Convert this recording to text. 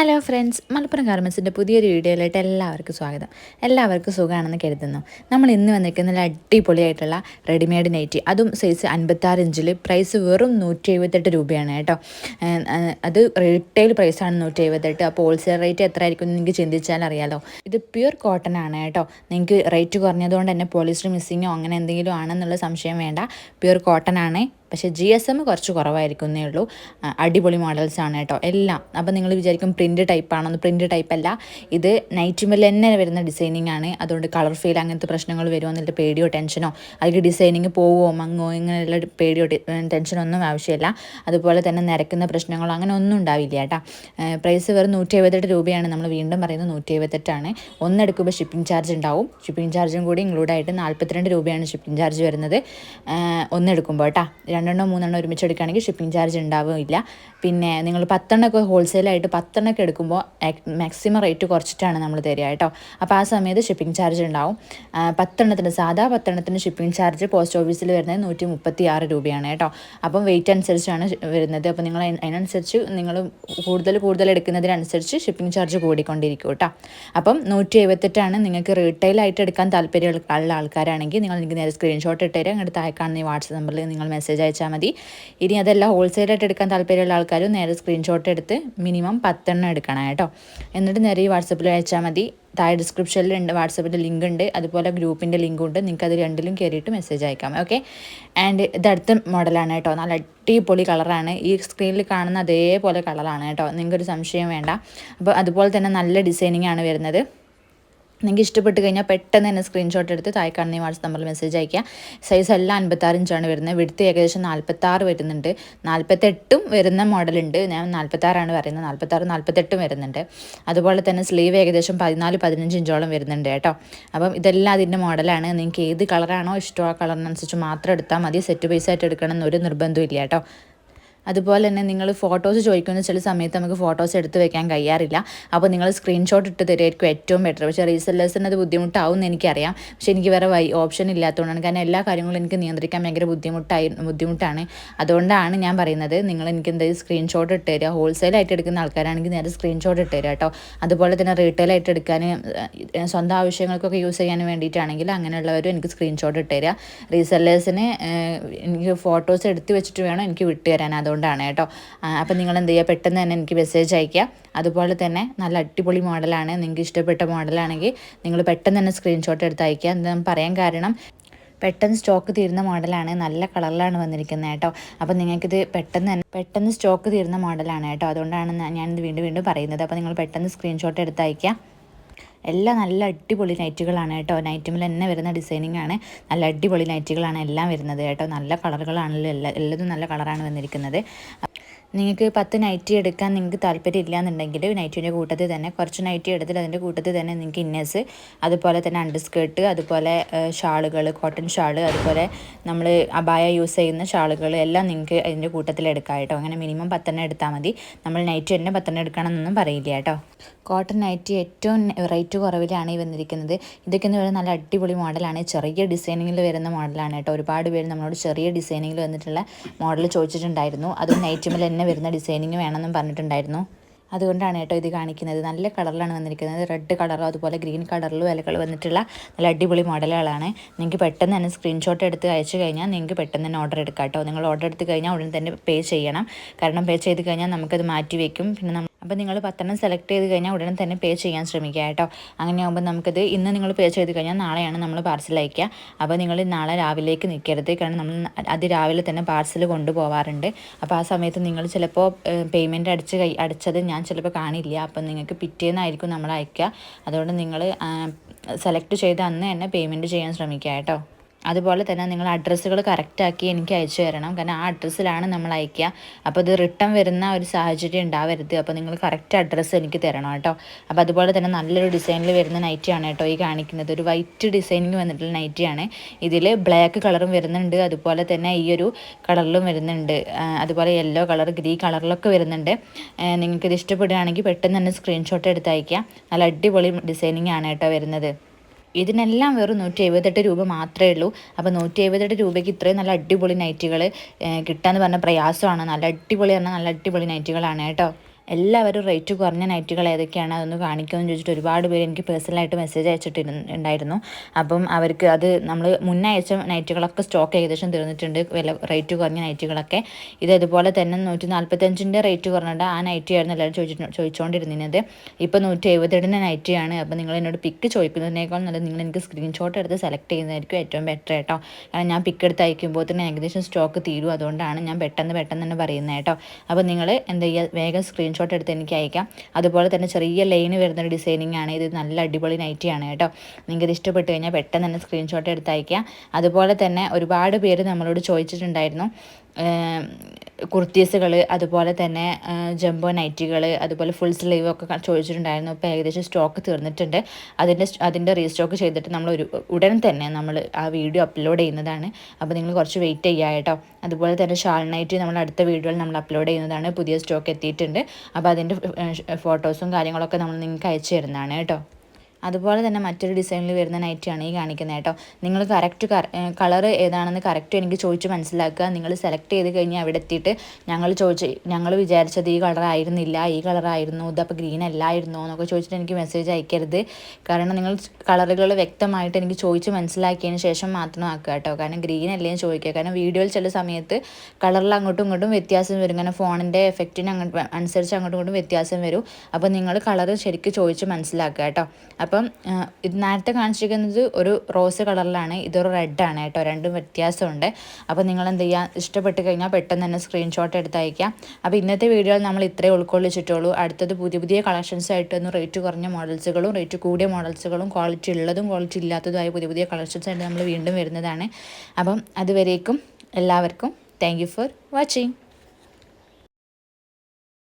Hello friends, Malappuram ഗാർമെൻസിൻ്റെ പുതിയൊരു വീഡിയോയിലായിട്ട് എല്ലാവർക്കും സ്വാഗതം. എല്ലാവർക്കും സുഖമാണെന്ന് കരുതുന്നു. നമ്മൾ ഇന്ന് വന്നിരിക്കുന്ന നല്ല അടിപൊളിയായിട്ടുള്ള റെഡിമെയ്ഡ് നൈറ്റി, അതും സൈസ് 56 ഇഞ്ചിൽ, പ്രൈസ് വെറും 178 രൂപയാണ് കേട്ടോ. അത് റീറ്റെയിൽ പ്രൈസാണ് 178. അപ്പോൾ ഹോൾസെയിൽ റേറ്റ് എത്ര ആയിരിക്കും എന്ന് നിങ്ങൾക്ക് ചിന്തിച്ചാൽ അറിയാലോ. ഇത് പ്യുർ കോട്ടൺ ആണ് കേട്ടോ. നിങ്ങൾക്ക് റേറ്റ് കുറഞ്ഞതുകൊണ്ട് തന്നെ പോളിസ്റ്റർ മിസ്സിങ്ങോ അങ്ങനെ എന്തെങ്കിലും ആണെന്നുള്ള സംശയം വേണ്ട. പ്യുർ കോട്ടൺ ആണ്. പക്ഷേ GSM കുറച്ച് കുറവായിരിക്കുന്നേ ഉള്ളൂ. അടിപൊളി മോഡൽസാണ് കേട്ടോ എല്ലാം. അപ്പോൾ നിങ്ങൾ വിചാരിക്കും പ്രിൻറ്റ് ടൈപ്പാണെന്ന്. പ്രിൻറ്റ് ടൈപ്പല്ല, ഇത് നൈറ്റിമേൽ തന്നെ വരുന്ന ഡിസൈനിങ് ആണ്. അതുകൊണ്ട് കളർ ഫെയിൽ അങ്ങനത്തെ പ്രശ്നങ്ങൾ വരുമോ എന്നുള്ള പേടിയോ ടെൻഷനോ, അതിൽ ഡിസൈനിങ് പോവുമോ മങ്ങോ ഇങ്ങനെയുള്ള പേടിയോ ടെൻഷനോ ഒന്നും ആവശ്യമില്ല. അതുപോലെ തന്നെ നിരക്കുന്ന പ്രശ്നങ്ങളോ അങ്ങനെ ഒന്നും ഉണ്ടാവില്ല കേട്ടോ. പ്രൈസ് വെറും 178 രൂപയാണ്. നമ്മൾ വീണ്ടും പറയുന്നത് 178 ഒന്നെടുക്കുമ്പോൾ ഷിപ്പിംഗ് ചാർജ് ഉണ്ടാവും. ഷിപ്പിംഗ് ചാർജും കൂടി ഇൻക്ലൂഡായിട്ട് 42 രൂപയാണ് ഷിപ്പിംഗ് ചാർജ് വരുന്നത് ഒന്നെടുക്കുമ്പോൾ കേട്ടോ. 2-3 ഒരുമിച്ച് എടുക്കുകയാണെങ്കിൽ ഷിപ്പിംഗ് ചാർജ് ഉണ്ടാവില്ല. പിന്നെ നിങ്ങൾ 10 ഹോൾസെയിലായിട്ട് 10 എടുക്കുമ്പോൾ മാക്സിമം റേറ്റ് കുറച്ചിട്ടാണ് നമ്മൾ തരിക കേട്ടോ. അപ്പോൾ ആ സമയത്ത് ഷിപ്പിംഗ് ചാർജ് ഉണ്ടാവും. 10 സാധാ 10 ഷിപ്പിംഗ് ചാർജ് പോസ്റ്റ് ഓഫീസിൽ വരുന്നത് 136 രൂപയാണ് കേട്ടോ. അപ്പം വെയിറ്റ് അനുസരിച്ചാണ് വരുന്നത്. അപ്പോൾ നിങ്ങൾ അതിനനുസരിച്ച് നിങ്ങൾ കൂടുതൽ എടുക്കുന്നതിനനുസരിച്ച് ഷിപ്പിംഗ് ചാർജ് കൂടിക്കൊണ്ടിരിക്കും കേട്ടോ. അപ്പം 178 നിങ്ങൾക്ക് റീറ്റെയിലായിട്ട് എടുക്കാൻ താല്പര്യമുള്ള ആൾക്കാരാണെങ്കിൽ നിങ്ങൾ എനിക്ക് നേരെ സ്ക്രീൻഷോട്ട് ഇട്ടുതരാം. അങ്ങോട്ട് താഴെ കാണുന്ന ഈ വാട്സപ്പ് നമ്പറിൽ നിങ്ങൾ മെസ്സേജ് അയച്ചാൽ മതി. ഇനി അതല്ല ഹോൾസെയിലായിട്ട് എടുക്കാൻ താല്പര്യമുള്ള ആൾക്കാരും നേരെ സ്ക്രീൻഷോട്ട് എടുത്ത് മിനിമം 10 എടുക്കണം കേട്ടോ. എന്നിട്ട് നേരെ ഈ വാട്സപ്പിൽ അയച്ചാൽ മതി. താഴെ ഡിസ്ക്രിപ്ഷനിലുണ്ട് വാട്സപ്പിൻ്റെ ലിങ്ക് ഉണ്ട്, അതുപോലെ ഗ്രൂപ്പിൻ്റെ ലിങ്കും ഉണ്ട്. നിങ്ങൾക്ക് അത് രണ്ടിലും കയറിയിട്ട് മെസ്സേജ് അയക്കാം. ഓക്കെ. ആൻഡ് ഇത് അടുത്ത മോഡലാണ് കേട്ടോ. നല്ല അടിപൊളി കളറാണ്. ഈ സ്ക്രീനിൽ കാണുന്ന അതേപോലെ കളറാണ് കേട്ടോ. നിങ്ങൾക്കൊരു സംശയം വേണ്ട. അപ്പോൾ അതുപോലെ തന്നെ നല്ല ഡിസൈനിങ് ആണ് വരുന്നത്. നിങ്ങൾക്ക് ഇഷ്ടപ്പെട്ട് കഴിഞ്ഞാൽ പെട്ടെന്ന് തന്നെ സ്ക്രീൻഷോട്ട് എടുത്ത് താഴെ കാണുന്ന വാട്സ്ആപ്പ് നമ്പറിൽ മെസ്സേജ് അയക്കുക. സൈസ് എല്ലാം 56 ഇഞ്ചാണ് വരുന്നത്. വിഡ്ത്ത് ഏകദേശം 46 വരുന്നുണ്ട്. 48 വരുന്ന മോഡലുണ്ട്. ഞാൻ 46 പറയുന്നത്. 46-48 വരുന്നുണ്ട്. അതുപോലെ തന്നെ സ്ലീവ് ഏകദേശം 14-15 ഇഞ്ചോളം വരുന്നുണ്ട് കേട്ടോ. അപ്പം ഇതെല്ലാം അതിൻ്റെ മോഡലാണ്. നിങ്ങൾക്ക് ഏത് കളറാണോ ഇഷ്ടമോ ആ കളറിനനുസരിച്ച് മാത്രം എടുത്താൽ മതി. സെറ്റ് പൈസ ആയിട്ട് എടുക്കണം എന്നൊരു നിർബന്ധമില്ല കേട്ടോ. അതുപോലെ തന്നെ നിങ്ങൾ ഫോട്ടോസ് ചോദിക്കുന്ന ചില സമയത്ത് നമുക്ക് ഫോട്ടോസ് എടുത്ത് വെക്കാൻ കഴിയാറില്ല. അപ്പോൾ നിങ്ങൾ സ്ക്രീൻഷോട്ട് ഇട്ട് തരുമായിരിക്കും ഏറ്റവും ബെറ്റർ. പക്ഷേ റീസെല്ലേഴ്സിന് അത് ബുദ്ധിമുട്ടാവും എന്ന് എനിക്കറിയാം. പക്ഷേ എനിക്ക് വേറെ ഓപ്ഷൻ ഇല്ലാത്തതുകൊണ്ടാണ്. കാരണം എല്ലാ കാര്യങ്ങളും എനിക്ക് നിയന്ത്രിക്കാൻ ഭയങ്കര ബുദ്ധിമുട്ടാണ്. അതുകൊണ്ടാണ് ഞാൻ പറയുന്നത് നിങ്ങൾ എനിക്ക് എന്തായാലും സ്ക്രീൻഷോട്ട് ഇട്ട് തരിക. ഹോൾസെയിലായിട്ട് എടുക്കുന്ന ആൾക്കാരാണെങ്കിൽ നേരെ സ്ക്രീൻഷോട്ട് ഇട്ട് തരിക കേട്ടോ. അതുപോലെ തന്നെ റീറ്റെയിലായിട്ട് എടുക്കാൻ സ്വന്തം ആവശ്യങ്ങൾക്കൊക്കെ യൂസ് ചെയ്യാൻ വേണ്ടിയിട്ടാണെങ്കിൽ അങ്ങനെയുള്ളവരും എനിക്ക് സ്ക്രീൻഷോട്ട് ഇട്ട് തരിക. റീസെല്ലേഴ്സിന് എനിക്ക് ഫോട്ടോസ് എടുത്ത് വെച്ചിട്ട് വേണം എനിക്ക് വിട്ട് തരാൻ. അതുകൊണ്ടാണ് കേട്ടോ. അപ്പം നിങ്ങൾ എന്ത് ചെയ്യുക, പെട്ടെന്ന് തന്നെ എനിക്ക് മെസ്സേജ് അയയ്ക്കുക. അതുപോലെ തന്നെ നല്ല അടിപൊളി മോഡലാണ്. നിങ്ങൾക്ക് ഇഷ്ടപ്പെട്ട മോഡലാണെങ്കിൽ നിങ്ങൾ പെട്ടെന്ന് തന്നെ സ്ക്രീൻഷോട്ട് എടുത്ത് അയയ്ക്കുക. എന്താ പറയാൻ കാരണം, പെട്ടെന്ന് സ്റ്റോക്ക് തീരുന്ന മോഡലാണ്. നല്ല കളറിലാണ് വന്നിരിക്കുന്നത് കേട്ടോ. അപ്പോൾ നിങ്ങൾക്കിത് പെട്ടെന്ന് സ്റ്റോക്ക് തീരുന്ന മോഡലാണ് കേട്ടോ. അതുകൊണ്ടാണ് ഞാനിത് വീണ്ടും പറയുന്നത്. അപ്പോൾ നിങ്ങൾ പെട്ടെന്ന് സ്ക്രീൻഷോട്ട് എടുത്ത് അയയ്ക്കുക. എല്ലാം നല്ല അടിപൊളി നൈറ്റുകളാണ് കേട്ടോ. നൈറ്റുമിൽ തന്നെ വരുന്ന ഡിസൈനിങ് ആണ്. നല്ല അടിപൊളി നൈറ്റുകളാണ് എല്ലാം വരുന്നത് കേട്ടോ. നല്ല കളറുകളാണല്ലോ. എല്ലാതും നല്ല കളറാണ് വന്നിരിക്കുന്നത്. നിങ്ങൾക്ക് 10 നൈറ്റി എടുക്കാൻ നിങ്ങൾക്ക് താല്പര്യം ഇല്ല എന്നുണ്ടെങ്കിൽ നൈറ്റിൻ്റെ കൂട്ടത്തിൽ തന്നെ കുറച്ച് നൈറ്റി എടുത്തിട്ട് അതിൻ്റെ കൂട്ടത്തിൽ തന്നെ നിങ്ങൾക്ക് ഇന്നേഴ്സ്, അതുപോലെ തന്നെ അണ്ടർസ്കേർട്ട്, അതുപോലെ ഷാളുകൾ, കോട്ടൺ ഷാൾ, അതുപോലെ നമ്മൾ അബായ യൂസ് ചെയ്യുന്ന ഷാളുകൾ എല്ലാം നിങ്ങൾക്ക് അതിൻ്റെ കൂട്ടത്തിൽ എടുക്കാം കേട്ടോ. അങ്ങനെ മിനിമം 10 എടുത്താൽ മതി. നമ്മൾ നൈറ്റ് തന്നെ 10 എടുക്കണമെന്നൊന്നും പറയില്ല കേട്ടോ. കോട്ടൺ നൈറ്റി ഏറ്റവും റേറ്റ് കുറവിലാണ് ഈ വന്നിരിക്കുന്നത്. ഇതൊക്കെ എന്ന് പറയുന്നത് നല്ല അടിപൊളി മോഡലാണ്. ചെറിയ ഡിസൈനിങ്ങിൽ വരുന്ന മോഡലാണ് കേട്ടോ. ഒരുപാട് പേര് നമ്മളോട് ചെറിയ ഡിസൈനിങ്ങിൽ വന്നിട്ടുള്ള മോഡൽ ചോദിച്ചിട്ടുണ്ടായിരുന്നു. അതും നൈറ്റുമിൽ തന്നെ വരുന്ന ഡിസൈനിങ് വേണമെന്നും പറഞ്ഞിട്ടുണ്ടായിരുന്നു. അതുകൊണ്ടാണ് കേട്ടോ ഇത് കാണിക്കുന്നത്. നല്ല കളറിലാണ് വന്നിരിക്കുന്നത്. റെഡ് കളറോ അതുപോലെ ഗ്രീൻ കളറിലും ഇലകൾ വന്നിട്ടുള്ള നല്ല അടിപൊളി മോഡലുകളാണ്. നിങ്ങൾക്ക് പെട്ടെന്ന് തന്നെ സ്ക്രീൻഷോട്ട് എടുത്ത് അയച്ചു കഴിഞ്ഞാൽ നിങ്ങൾക്ക് പെട്ടെന്ന് തന്നെ ഓർഡർ എടുക്കാം കേട്ടോ. നിങ്ങൾ ഓർഡർ എടുത്ത് കഴിഞ്ഞാൽ ഉടൻ തന്നെ പേ ചെയ്യണം. കാരണം പേ ചെയ്ത് കഴിഞ്ഞാൽ നമുക്കത് മാറ്റി വയ്ക്കും. പിന്നെ അപ്പോൾ നിങ്ങൾ 10 സെലക്ട് ചെയ്ത് കഴിഞ്ഞാൽ ഉടനെ തന്നെ പേ ചെയ്യാൻ ശ്രമിക്കുക കേട്ടോ. അങ്ങനെയാകുമ്പോൾ നമുക്കത് ഇന്ന് നിങ്ങൾ പേ ചെയ്ത് കഴിഞ്ഞാൽ നാളെയാണ് നമ്മൾ പാർസൽ അയക്കുക. അപ്പോൾ നിങ്ങൾ നാളെ രാവിലേക്ക് നിൽക്കരുത്. കാരണം നമ്മൾ അതിരാവിലെ തന്നെ പാർസൽ കൊണ്ടുപോകാറുണ്ട്. അപ്പോൾ ആ സമയത്ത് നിങ്ങൾ ചിലപ്പോൾ പേയ്മെൻറ്റ് അടിച്ചത് ഞാൻ ചിലപ്പോൾ കാണില്ല. അപ്പം നിങ്ങൾക്ക് പിറ്റേന്നായിരിക്കും നമ്മൾ അയക്കുക. അതുകൊണ്ട് നിങ്ങൾ സെലക്ട് ചെയ്ത അന്ന് തന്നെ പേയ്മെൻറ്റ് ചെയ്യാൻ ശ്രമിക്കുക കേട്ടോ. അതുപോലെ തന്നെ നിങ്ങൾ അഡ്രസ്സുകൾ കറക്റ്റാക്കി എനിക്ക് അയച്ചു തരണം. കാരണം ആ അഡ്രസ്സിലാണ് നമ്മൾ അയക്കുക. അപ്പോൾ ഇത് റിട്ടേൺ വരുന്ന ഒരു സാഹചര്യം ഉണ്ടാവരുത്. അപ്പോൾ നിങ്ങൾ കറക്റ്റ് അഡ്രസ്സ് എനിക്ക് തരണം കേട്ടോ. അപ്പോൾ അതുപോലെ തന്നെ നല്ലൊരു ഡിസൈനിൽ വരുന്ന നൈറ്റിയാണ് കേട്ടോ ഈ കാണിക്കുന്നത്. ഒരു വൈറ്റ് ഡിസൈനിങ് വന്നിട്ടുള്ള നൈറ്റിയാണ്. ഇതിൽ ബ്ലാക്ക് കളറും വരുന്നുണ്ട്, അതുപോലെ തന്നെ ഈ ഒരു കളറിലും വരുന്നുണ്ട്, അതുപോലെ യെല്ലോ കളർ, ഗ്രീൻ കളറിലൊക്കെ വരുന്നുണ്ട്. നിങ്ങൾക്കിത് ഇഷ്ടപ്പെടുകയാണെങ്കിൽ പെട്ടെന്ന് തന്നെ സ്ക്രീൻഷോട്ട് എടുത്ത് അയക്കുക. നല്ല അടിപൊളി ഡിസൈനിങ് ആണ് കേട്ടോ വരുന്നത്. ഇതിനെല്ലാം വെറും 178 രൂപ മാത്രമേ ഉള്ളൂ. അപ്പോൾ 178 രൂപയ്ക്ക് ഇത്രയും നല്ല അടിപൊളി നൈറ്റികൾ കിട്ടാന്ന് പറഞ്ഞ പ്രയാസമാണ്. നല്ല അടിപൊളി നൈറ്റികളാണ് കേട്ടോ. എല്ലാവരും റേറ്റ് കുറഞ്ഞ നൈറ്റുകൾ ഏതൊക്കെയാണ് അതൊന്ന് കാണിക്കുമെന്ന് ചോദിച്ചിട്ട് ഒരുപാട് പേര് എനിക്ക് പേഴ്സണലായിട്ട് മെസ്സേജ് അയച്ചിട്ടുണ്ടായിരുന്നു. അപ്പം അവർക്ക് അത് നമ്മൾ മുന്നേ അയച്ച നൈറ്റുകളൊക്കെ സ്റ്റോക്ക് ഏകദേശം തീർന്നിട്ടുണ്ട്, റേറ്റ് കുറഞ്ഞ നൈറ്റുകളൊക്കെ. ഇതുപോലെ തന്നെ 145ൻ്റെ റേറ്റ് കുറഞ്ഞിട്ട് ആ നൈറ്റി ആയിരുന്നു എല്ലാവരും ചോദിച്ചുകൊണ്ടിരുന്നത്. ഇപ്പോൾ 170ൻ്റെ നൈറ്റിയാണ്. അപ്പോൾ നിങ്ങൾ എന്നോട് പിക്ക് ചോദിക്കുന്നതിനേക്കാൾ നല്ലത് നിങ്ങൾ എനിക്ക് സ്ക്രീൻഷോട്ട് എടുത്ത് സെലക്ട് ചെയ്യുന്നതായിരിക്കും ഏറ്റവും ബെറ്റർ കേട്ടോ. കാരണം ഞാൻ പിക്ക് എടുത്ത് അയക്കുമ്പോൾ തന്നെ ഏകദേശം സ്റ്റോക്ക് തീരും, അതുകൊണ്ടാണ് ഞാൻ പെട്ടെന്ന് തന്നെ പറയുന്നത് കേട്ടോ. അപ്പോൾ നിങ്ങൾ എന്താ ചെയ്യുക, വേഗം സ്ക്രീൻഷോട്ട് എടുത്ത് എനിക്ക് അയക്കാം. അതുപോലെ തന്നെ ചെറിയ ലൈന് വരുന്നൊരു ഡിസൈനിങ് ആണ് ഇത്, നല്ല അടിപൊളി നൈറ്റിയാണ് കേട്ടോ. നിങ്ങൾക്ക് ഇത് ഇഷ്ടപ്പെട്ട് കഴിഞ്ഞാൽ പെട്ടെന്ന് തന്നെ സ്ക്രീൻഷോട്ട് എടുത്ത് അയക്കാം. അതുപോലെ തന്നെ ഒരുപാട് പേര് നമ്മളോട് ചോദിച്ചിട്ടുണ്ടായിരുന്നു കുർത്തീസുകൾ, അതുപോലെ തന്നെ ജംബോ നൈറ്റികൾ, അതുപോലെ ഫുൾ സ്ലീവ് ഒക്കെ ചോദിച്ചിട്ടുണ്ടായിരുന്നു. ഇപ്പോൾ ഏകദേശം സ്റ്റോക്ക് തീർന്നിട്ടുണ്ട്. അതിൻ്റെ റീസ്റ്റോക്ക് ചെയ്തിട്ട് നമ്മൾ ഉടൻ തന്നെ നമ്മൾ ആ വീഡിയോ അപ്ലോഡ് ചെയ്യുന്നതാണ്. അപ്പോൾ നിങ്ങൾ കുറച്ച് വെയിറ്റ് ചെയ്യുക കേട്ടോ. അതുപോലെ തന്നെ ഷാൾ നൈറ്റി നമ്മൾ അടുത്ത വീഡിയോയിൽ നമ്മൾ അപ്ലോഡ് ചെയ്യുന്നതാണ്. പുതിയ സ്റ്റോക്ക് എത്തിയിട്ടുണ്ട്. അപ്പോൾ അതിൻ്റെ ഫോട്ടോസും കാര്യങ്ങളൊക്കെ നമ്മൾ നിങ്ങൾക്ക് അയച്ചു തരുന്നതാണ് കേട്ടോ. അതുപോലെ തന്നെ മറ്റൊരു ഡിസൈനിൽ വരുന്ന നൈറ്റിയാണ് ഈ കാണിക്കുന്നത് കേട്ടോ. നിങ്ങൾ കറക്റ്റ് കളർ ഏതാണെന്ന് കറക്റ്റ് എനിക്ക് ചോദിച്ച് മനസ്സിലാക്കുക. നിങ്ങൾ സെലക്ട് ചെയ്ത് കഴിഞ്ഞാൽ അവിടെ എത്തിയിട്ട് ഞങ്ങൾ വിചാരിച്ചത് ഈ കളറായിരുന്നില്ല, ഈ കളറായിരുന്നു, ഇതപ്പോൾ ഗ്രീൻ അല്ലായിരുന്നോ എന്നൊക്കെ ചോദിച്ചിട്ട് എനിക്ക് മെസ്സേജ് അയക്കരുത്. കാരണം നിങ്ങൾ കളറുകൾ വ്യക്തമായിട്ട് എനിക്ക് ചോദിച്ച് മനസ്സിലാക്കിയതിന് ശേഷം മാത്രം ആക്കുക കേട്ടോ. കാരണം ഗ്രീൻ അല്ലേന്ന് ചോദിക്കുക. കാരണം വീഡിയോയിൽ ചില സമയത്ത് കളറിൽ അങ്ങോട്ടും ഇങ്ങോട്ടും വ്യത്യാസം വരും. കാരണം ഫോണിൻ്റെ എഫക്റ്റിന് അനുസരിച്ച് അങ്ങോട്ടും ഇങ്ങോട്ടും വ്യത്യാസം വരും. അപ്പോൾ നിങ്ങൾ കളർ ശരിക്കും ചോദിച്ച് മനസ്സിലാക്കുക കേട്ടോ. അപ്പം ഇത് നേരത്തെ കാണിച്ചിരിക്കുന്നത് ഒരു റോസ് കളറിലാണ്, ഇതൊരു റെഡാണ് കേട്ടോ. രണ്ടും വ്യത്യാസമുണ്ട്. അപ്പോൾ നിങ്ങൾ എന്ത് ചെയ്യുക, ഇഷ്ടപ്പെട്ട് കഴിഞ്ഞാൽ പെട്ടെന്ന് തന്നെ സ്ക്രീൻഷോട്ട് എടുത്ത് അയക്കാം. അപ്പോൾ ഇന്നത്തെ വീഡിയോയിൽ നമ്മൾ ഇത്രയും ഉൾക്കൊള്ളിച്ചിട്ടുള്ളൂ. അടുത്തത് പുതിയ കളക്ഷൻസ് ആയിട്ടൊന്ന് റേറ്റ് കുറഞ്ഞ മോഡൽസുകളും റേറ്റ് കൂടിയ മോഡൽസുകളും ക്വാളിറ്റി ഉള്ളതും ക്വാളിറ്റി ഇല്ലാത്തതുമായ പുതിയ കളക്ഷൻസ് ആയിട്ട് നമ്മൾ വീണ്ടും വരുന്നതാണ്. അപ്പം അതുവരേക്കും എല്ലാവർക്കും താങ്ക് യു ഫോർ വാച്ചിങ്.